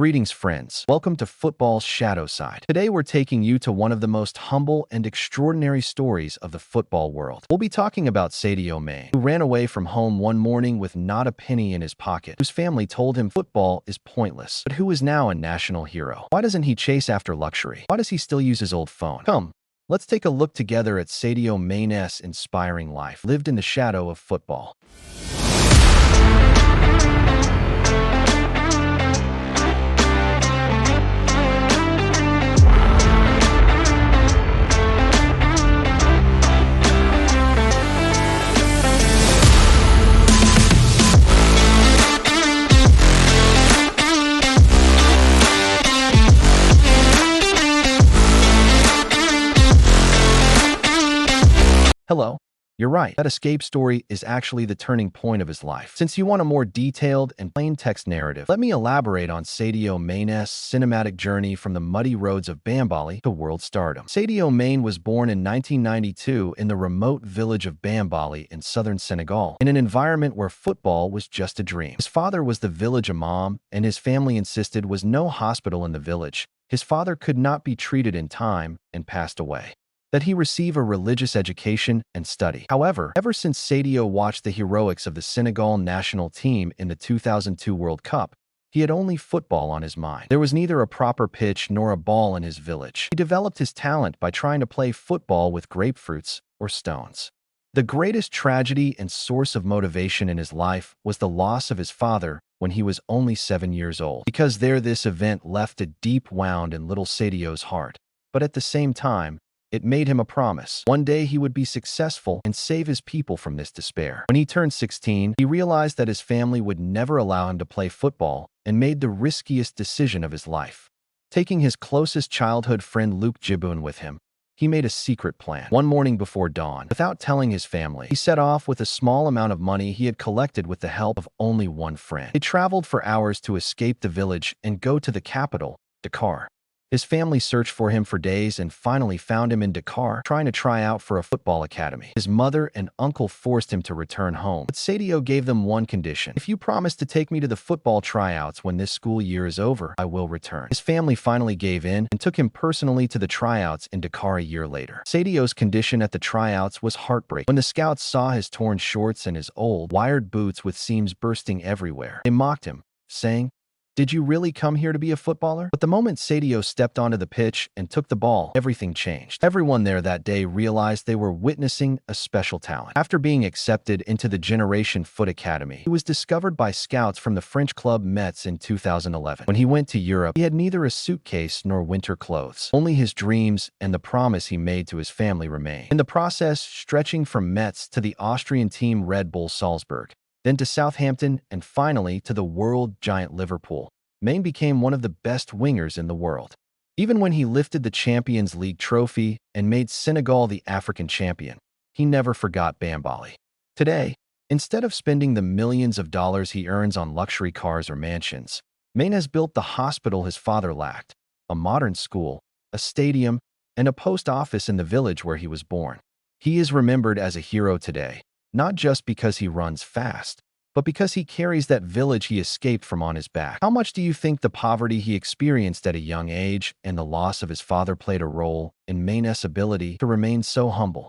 Greetings, friends. Welcome to Football's Shadow Side. Today, we're taking you to one of the most humble and extraordinary stories of the football world. We'll be talking about Sadio Mané, who ran away from home one morning with not a penny in his pocket, whose family told him football is pointless, but who is now a national hero. Why doesn't he chase after luxury? Why does he still use his old phone? Come, let's take a look together at Sadio Mané's inspiring life, lived in the shadow of football. Hello. You're right. That escape story is actually the turning point of his life. Since you want a more detailed and plain text narrative, let me elaborate on Sadio Mané's cinematic journey from the muddy roads of Bambali to world stardom. Sadio Mané was born in 1992 in the remote village of Bambali in southern Senegal, in an environment where football was just a dream. His father was the village imam, and his family insisted was no hospital in the village. His father could not be treated in time and passed away. That he receive a religious education and study. However, ever since Sadio watched the heroics of the Senegal national team in the 2002 World Cup, he had only football on his mind. There was neither a proper pitch nor a ball in his village. He developed his talent by trying to play football with grapefruits or stones. The greatest tragedy and source of motivation in his life was the loss of his father when he was only 7 years old, because this event left a deep wound in little Sadio's heart. But at the same time, it made him a promise. One day he would be successful and save his people from this despair. When he turned 16, he realized that his family would never allow him to play football and made the riskiest decision of his life. Taking his closest childhood friend Luke Jiboon with him, he made a secret plan. One morning before dawn, without telling his family, he set off with a small amount of money he had collected with the help of only one friend. They traveled for hours to escape the village and go to the capital, Dakar. His family searched for him for days and finally found him in Dakar, trying to try out for a football academy. His mother and uncle forced him to return home, but Sadio gave them one condition: if you promise to take me to the football tryouts when this school year is over, I will return. His family finally gave in and took him personally to the tryouts in Dakar a year later. Sadio's condition at the tryouts was heartbreaking. When the scouts saw his torn shorts and his old, wired boots with seams bursting everywhere, they mocked him, saying, "Did you really come here to be a footballer?" But the moment Sadio stepped onto the pitch and took the ball, everything changed. Everyone there that day realized they were witnessing a special talent. After being accepted into the Generation Foot Academy, he was discovered by scouts from the French club Metz in 2011. When he went to Europe, he had neither a suitcase nor winter clothes. Only his dreams and the promise he made to his family remained. In the process, stretching from Metz to the Austrian team Red Bull Salzburg, then to Southampton, and finally to the world giant Liverpool, Mané became one of the best wingers in the world. Even when he lifted the Champions League trophy and made Senegal the African champion, he never forgot Bambali. Today, instead of spending the millions of dollars he earns on luxury cars or mansions, Mané has built the hospital his father lacked, a modern school, a stadium, and a post office in the village where he was born. He is remembered as a hero today, not just because he runs fast, but because he carries that village he escaped from on his back. How much do you think the poverty he experienced at a young age and the loss of his father played a role in Mané's ability to remain so humble?